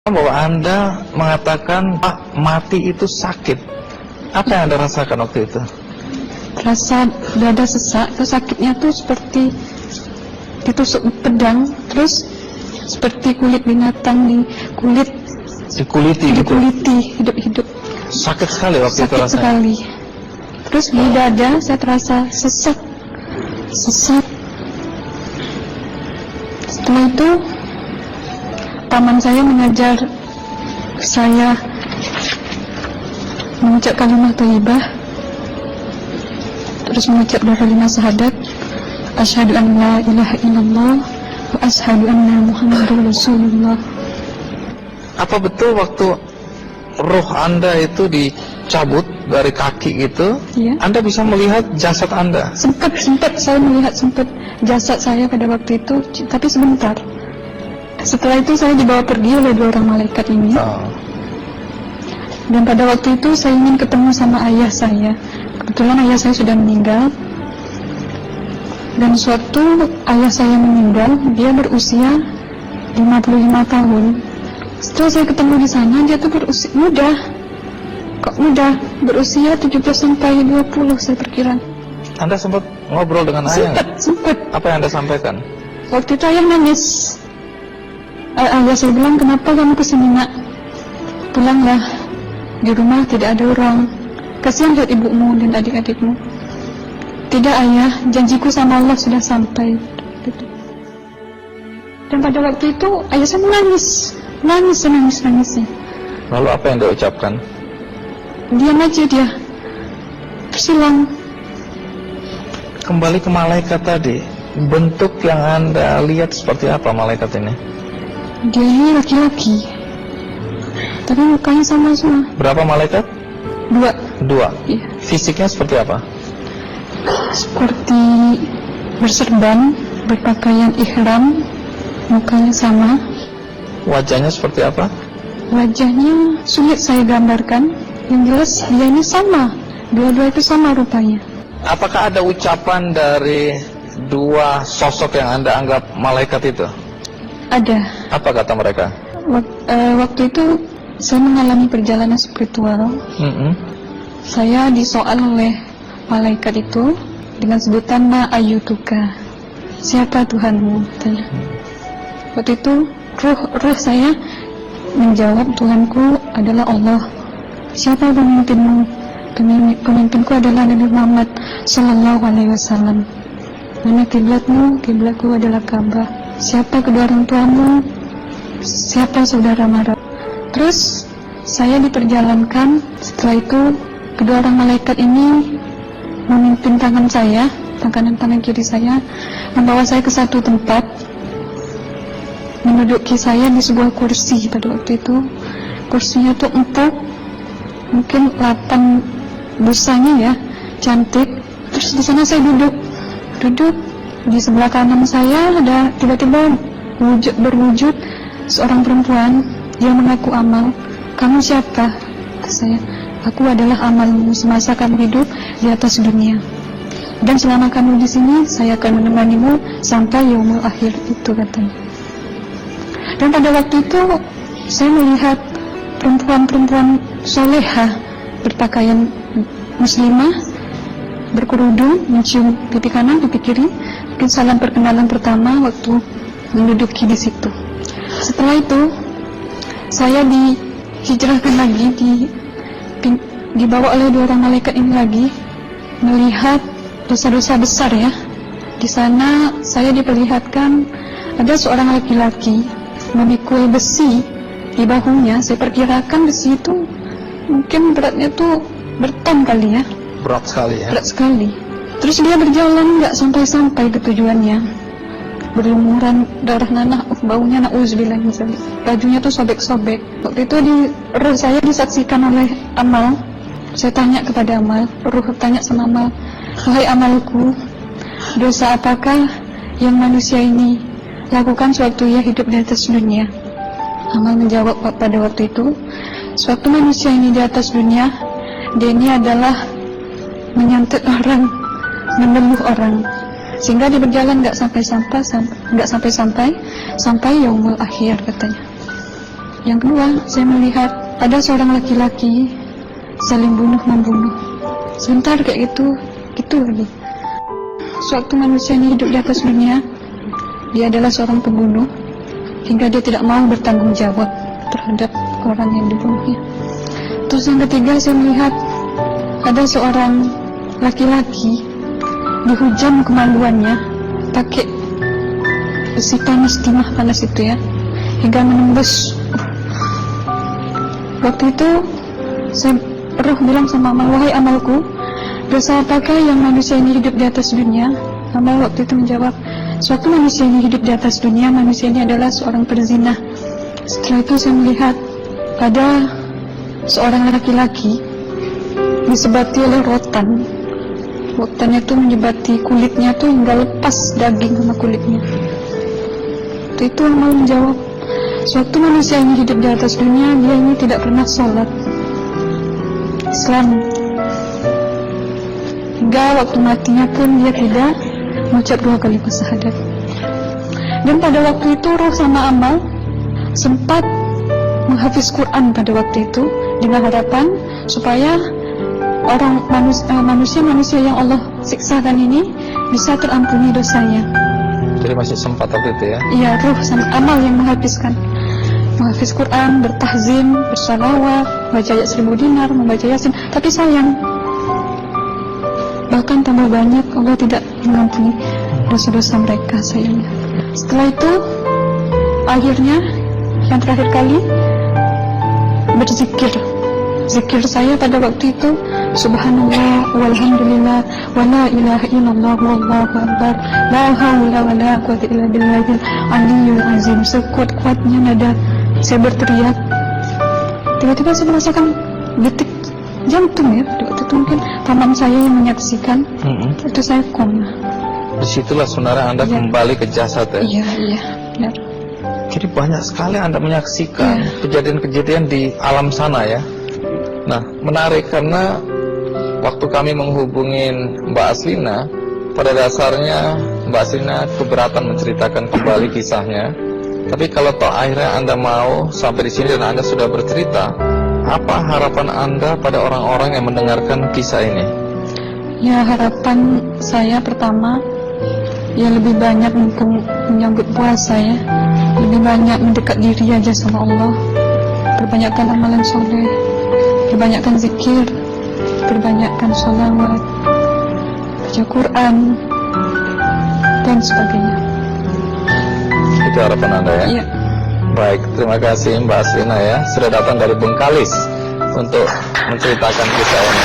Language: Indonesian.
bahwa Anda mengatakan Pak, mati itu sakit. Apa yang Anda rasakan waktu itu? Rasa dada sesak, terus sakitnya tuh seperti ditusuk pedang, terus seperti kulit binatang Dikuliti gitu? dikuliti hidup-hidup. Sakit sekali waktu itu Sakit rasanya? sekali. Terus di dada saya terasa sesak. Setelah itu paman saya mengajar saya mengucap kalimat thayyibah, terus mengucap doa kalimat syahadat, asyhadu an la ilaha illallah wa asyhadu anna muhammadar rasulullah. Apa betul waktu roh Anda itu dicabut dari kaki gitu, Iya. Anda bisa melihat jasad Anda? Sempat saya melihat jasad saya pada waktu itu, tapi sebentar. Setelah itu saya dibawa pergi oleh dua orang malaikat ini. Dan pada waktu itu saya ingin ketemu sama ayah saya. Kebetulan ayah saya sudah meninggal. Dan suatu ayah saya meninggal, dia berusia 55 tahun. Setelah saya ketemu di sana, dia tuh berusia muda. Kok muda? Berusia 17 sampai 20 saya perkira. Anda sempat ngobrol dengan ayah? Sempat. Apa yang Anda sampaikan? Waktu itu ayah nangis. Ayah saya bilang, kenapa kamu kesini nak? Pulanglah, di rumah tidak ada orang. Kasihan lihat ibumu dan adik-adikmu. Tidak ayah, janjiku sama Allah sudah sampai. Dan pada waktu itu ayah saya menangis. Lalu apa yang dia ucapkan? Diam aja dia, tersilang. Kembali ke malaikat tadi, bentuk yang Anda lihat seperti apa malaikat ini? Dia ini laki-laki, tapi mukanya sama semua. Berapa malaikat? Dua. Iya. Fisiknya seperti apa? Seperti berserban, berpakaian ihram, mukanya sama. Wajahnya seperti apa? Wajahnya sulit saya gambarkan. Yang jelas dia ini sama, dua-dua itu sama rupanya. Apakah ada ucapan dari dua sosok yang Anda anggap malaikat itu? Ada. Apa kata mereka? Waktu itu saya mengalami perjalanan spiritual. Saya disoal oleh malaikat itu dengan sebutan Ma ayyutuka, siapa Tuhanmu? Katanya. Waktu itu roh saya menjawab, Tuhanku adalah Allah. Siapa pemimpinmu? Pemimpinku adalah Nabi Muhammad Sallallahu Alaihi Wasallam. Mana kiblatmu? Kiblatku adalah Ka'bah. Siapa kedua orang tuamu? Siapa saudara mara? Terus saya diperjalankan. Setelah itu kedua orang malaikat ini memimpin tangan saya, tangan kiri saya, membawa saya ke satu tempat, menduduki saya di sebuah kursi. Pada waktu itu kursinya tuh empuk, mungkin 8 busanya ya, cantik. Terus di sana saya duduk di sebelah kanan saya ada tiba-tiba berwujud seorang perempuan yang mengaku Amal. Kamu siapa? Kata saya. Aku adalah amalmu semasa kamu hidup di atas dunia. Dan selama kamu di sini, saya akan menemanimu sampai yaumul akhir, itu katanya. Dan pada waktu itu saya melihat perempuan-perempuan solehah berpakaian muslimah, berkerudung, mencium pipi kanan, pipi kiri. Mungkin salam perkenalan pertama waktu menduduki di situ. Setelah itu saya dihijrahkan lagi, dibawa oleh dua orang malaikat ini lagi, melihat dosa-dosa besar ya. Di sana saya diperlihatkan ada seorang laki-laki memikul besi di bahunya. Saya perkirakan besi itu mungkin beratnya tuh berton kali ya. Berat sekali ya? Berat sekali. Terus dia berjalan nggak sampai ke tujuannya. Berlumuran darah nanah, baunya na'udzubillah misalnya. Bajunya tuh sobek-sobek. Waktu itu roh saya disaksikan oleh Amal. Saya tanya kepada Amal, roh tanya sama Amal, wahai amalku, dosa apakah yang manusia ini lakukan sewaktu ia hidup di atas dunia? Amal menjawab pada waktu itu, sewaktu manusia ini di atas dunia, dia ini adalah menyantet orang, menemuh orang, sehingga dia berjalan nggak sampai yaumul akhir katanya. Yang kedua, saya melihat ada seorang laki-laki saling bunuh-membunuh. Sebentar kayak gitu lagi. Sewaktu manusia ini hidup di atas dunia, dia adalah seorang pembunuh, hingga dia tidak mau bertanggung jawab terhadap orang yang dibunuhnya. Terus yang ketiga, saya melihat ada seorang laki-laki dihujam kemaluannya pakai besi panas, timah panas itu ya, hingga menembus. Waktu itu roh bilang sama amal, wahai amalku, dosa apakah yang manusia ini hidup di atas dunia? Amal waktu itu menjawab, suatu manusia ini hidup di atas dunia, manusia ini adalah seorang perzina. Setelah itu saya melihat ada seorang laki-laki disebati oleh rotan. Rotannya itu menyebati kulitnya tuh hingga lepas daging sama kulitnya. Itu amal menjawab, suatu manusia ini hidup di atas dunia, dia ini tidak pernah sholat Islam, hingga waktu matinya pun dia tidak mengucap 2 kali syahadat. Dan pada waktu itu roh sama amal sempat menghafiz Quran pada waktu itu dengan harapan supaya orang manusia yang Allah siksakan ini bisa terampuni dosanya. Jadi masih sempat waktu itu ya? Iya, roh sama amal yang menghafiz Quran, bertahzim, bersalawat, baca ayat 1000 dinar, membaca yasin. Tapi sayang, bahkan tambah banyak Allah tidak mengampuni dosa-dosa mereka, sayangnya. Setelah itu, akhirnya yang terakhir kali berzikir. Zikir saya pada waktu itu, subhanallah, walhamdulillah, wa la ilaha illallah, wallahu akbar, la hawla wa la quwwata illa billahil aliyyil azim. Sekuat-kuatnya nada saya berteriak. Tiba-tiba saya merasakan detik jantung ya. Waktu itu mungkin paman saya yang menyaksikan. Itu saya koma. Disitulah saudara Anda kembali ke jasad ya? Iya, benar. Jadi banyak sekali Anda menyaksikan kejadian-kejadian di alam sana ya. Nah, menarik karena waktu kami menghubungin Mbak Aslina, pada dasarnya Mbak Aslina keberatan menceritakan kembali kisahnya. Tapi kalau toh akhirnya Anda mau sampai di sini dan Anda sudah bercerita, apa harapan Anda pada orang-orang yang mendengarkan kisah ini? Ya, harapan saya pertama, ya lebih banyak menyambut puasa ya, lebih banyak mendekat diri aja sama Allah, perbanyakkan amalan soleh, perbanyakkan zikir, perbanyakkan sholawat, baca Quran, dan sebagainya. Itu harapan Anda ya? Iya. Baik, terima kasih Mbak Aslina ya, sudah datang dari Bengkalis untuk menceritakan kisah ini.